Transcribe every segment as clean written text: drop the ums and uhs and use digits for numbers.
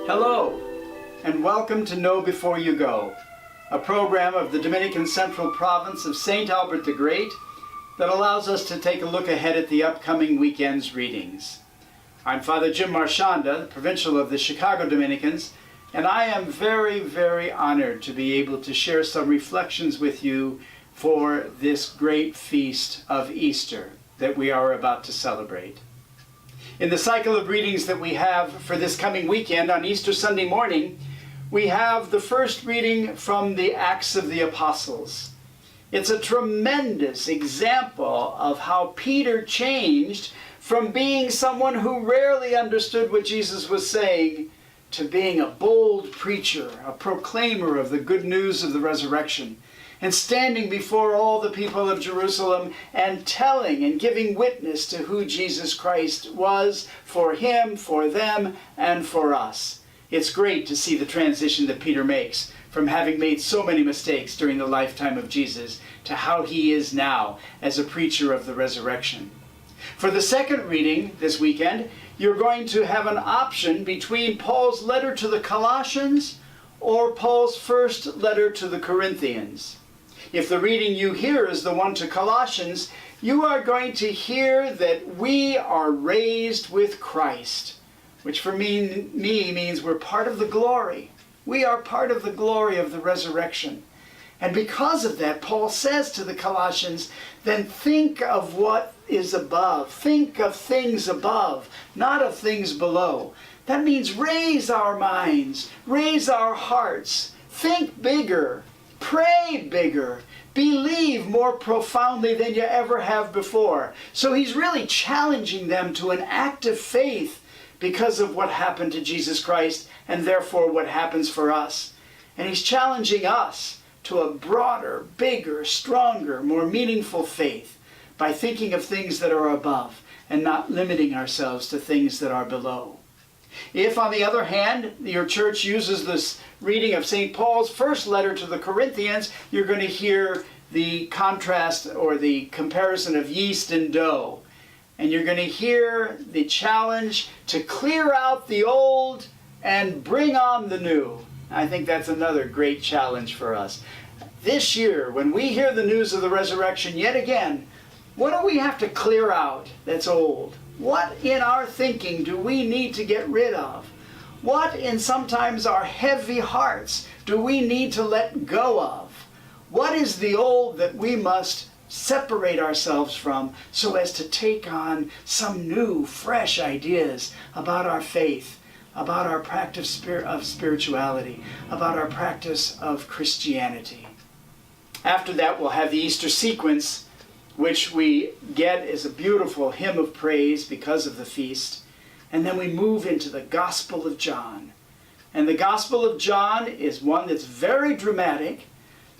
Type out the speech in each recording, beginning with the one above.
Hello, and welcome to Know Before You Go, a program of the Dominican Central Province of St. Albert the Great that allows us to take a look ahead at the upcoming weekend's readings. I'm Father Jim Marchionda, Provincial of the Chicago Dominicans, and I am very, very honored to be able to share some reflections with you for this great feast of Easter that we are about to celebrate. In the cycle of readings that we have for this coming weekend on Easter Sunday morning, we have the first reading from the Acts of the Apostles. It's a tremendous example of how Peter changed from being someone who rarely understood what Jesus was saying to being a bold preacher, a proclaimer of the good news of the resurrection, and standing before all the people of Jerusalem and telling and giving witness to who Jesus Christ was for him, for them, and for us. It's great to see the transition that Peter makes from having made so many mistakes during the lifetime of Jesus to how he is now as a preacher of the resurrection. For the second reading this weekend, you're going to have an option between Paul's letter to the Colossians or Paul's first letter to the Corinthians. If the reading you hear is the one to Colossians, you are going to hear that we are raised with Christ, which for me means we're part of the glory. We are part of the glory of the resurrection. And because of that, Paul says to the Colossians, then think of what is above. Think of things above, not of things below. That means raise our minds, raise our hearts, think bigger. Pray bigger. Believe more profoundly than you ever have before. So he's really challenging them to an active faith because of what happened to Jesus Christ and therefore what happens for us. And he's challenging us to a broader, bigger, stronger, more meaningful faith by thinking of things that are above and not limiting ourselves to things that are below. If, on the other hand, your church uses this reading of St. Paul's first letter to the Corinthians, you're going to hear the contrast or the comparison of yeast and dough. And you're going to hear the challenge to clear out the old and bring on the new. I think that's another great challenge for us. This year, when we hear the news of the resurrection yet again, what do we have to clear out that's old? What in our thinking do we need to get rid of? What in sometimes our heavy hearts do we need to let go of? What is the old that we must separate ourselves from so as to take on some new, fresh ideas about our faith, about our practice of spirituality, about our practice of Christianity? After that, we'll have the Easter sequence, which we get as a beautiful hymn of praise because of the feast. And then we move into the Gospel of John. And the Gospel of John is one that's very dramatic,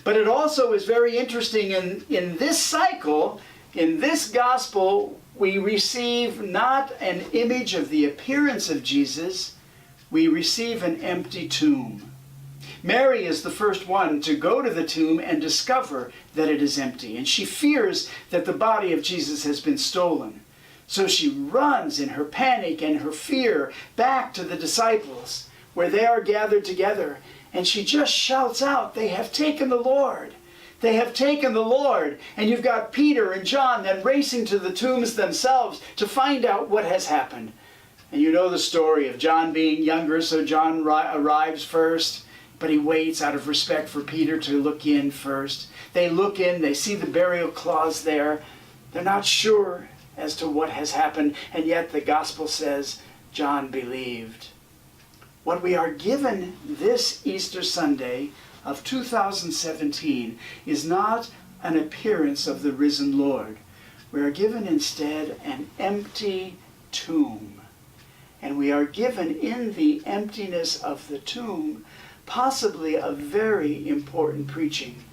but it also is very interesting. In this cycle, in this Gospel, we receive not an image of the appearance of Jesus, we receive an empty tomb. Mary is the first one to go to the tomb and discover that it is empty. And she fears that the body of Jesus has been stolen. So she runs in her panic and her fear back to the disciples where they are gathered together. And she just shouts out, "They have taken the Lord. They have taken the Lord." And you've got Peter and John then racing to the tombs themselves to find out what has happened. And you know the story of John being younger, so John arrives first. But he waits out of respect for Peter to look in first. They look in, they see the burial cloths there. They're not sure as to what has happened, and yet the gospel says John believed. What we are given this Easter Sunday of 2017 is not an appearance of the risen Lord. We are given instead an empty tomb. And we are given in the emptiness of the tomb possibly a very important preaching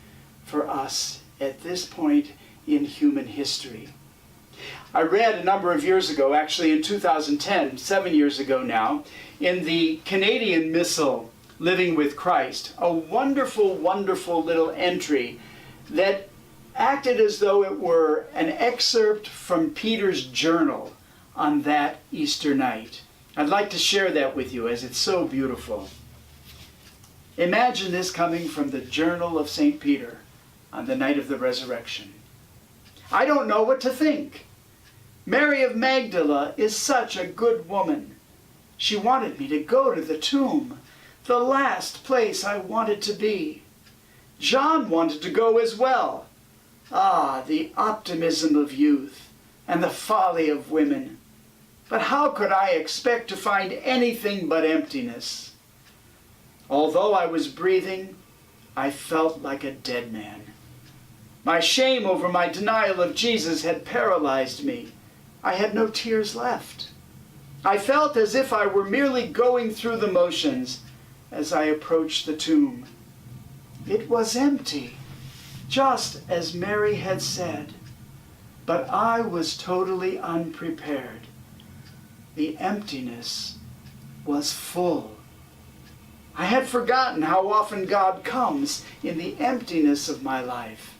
for us at this point in human history. I read a number of years ago, actually in 2010, 7 years ago now, in the Canadian missal, Living with Christ, a wonderful, wonderful little entry that acted as though it were an excerpt from Peter's journal on that Easter night. I'd like to share that with you as it's so beautiful. Imagine this coming from the journal of St. Peter on the night of the resurrection. I don't know what to think. Mary of Magdala is such a good woman. She wanted me to go to the tomb, the last place I wanted to be. John wanted to go as well. Ah, the optimism of youth and the folly of women. But how could I expect to find anything but emptiness? Although I was breathing, I felt like a dead man. My shame over my denial of Jesus had paralyzed me. I had no tears left. I felt as if I were merely going through the motions as I approached the tomb. It was empty, just as Mary had said, but I was totally unprepared. The emptiness was full. I had forgotten how often God comes in the emptiness of my life.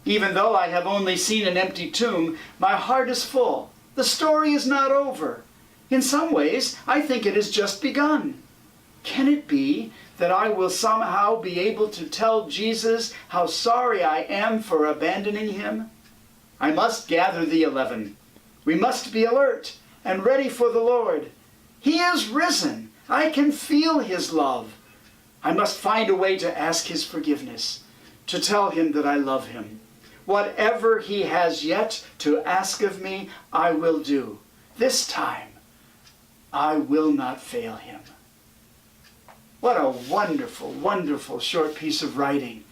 Even though I have only seen an empty tomb, my heart is full. The story is not over. In some ways, I think it has just begun. Can it be that I will somehow be able to tell Jesus how sorry I am for abandoning him? I must gather the 11. We must be alert and ready for the Lord. He is risen. I can feel his love. I must find a way to ask his forgiveness, to tell him that I love him. Whatever he has yet to ask of me, I will do. This time, I will not fail him. What a wonderful, wonderful short piece of writing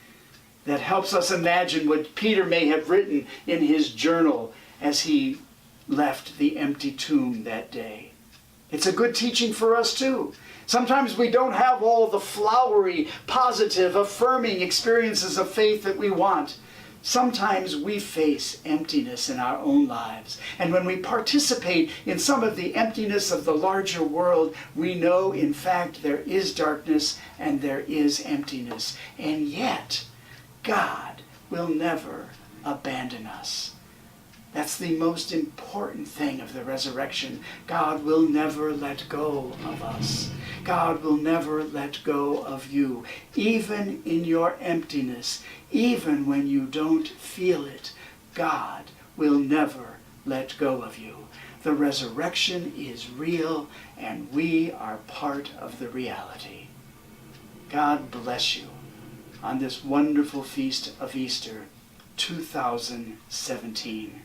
that helps us imagine what Peter may have written in his journal as he left the empty tomb that day. It's a good teaching for us too. Sometimes we don't have all the flowery, positive, affirming experiences of faith that we want. Sometimes we face emptiness in our own lives. And when we participate in some of the emptiness of the larger world, we know, in fact, there is darkness and there is emptiness. And yet, God will never abandon us. That's the most important thing of the resurrection. God will never let go of us. God will never let go of you. Even in your emptiness, even when you don't feel it, God will never let go of you. The resurrection is real, and we are part of the reality. God bless you on this wonderful feast of Easter 2017.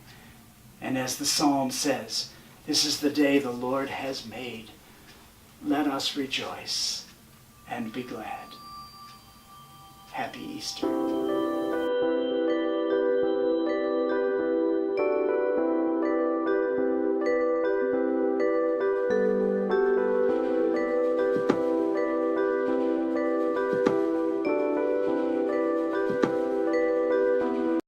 And as the psalm says, this is the day the Lord has made. Let us rejoice and be glad. Happy Easter.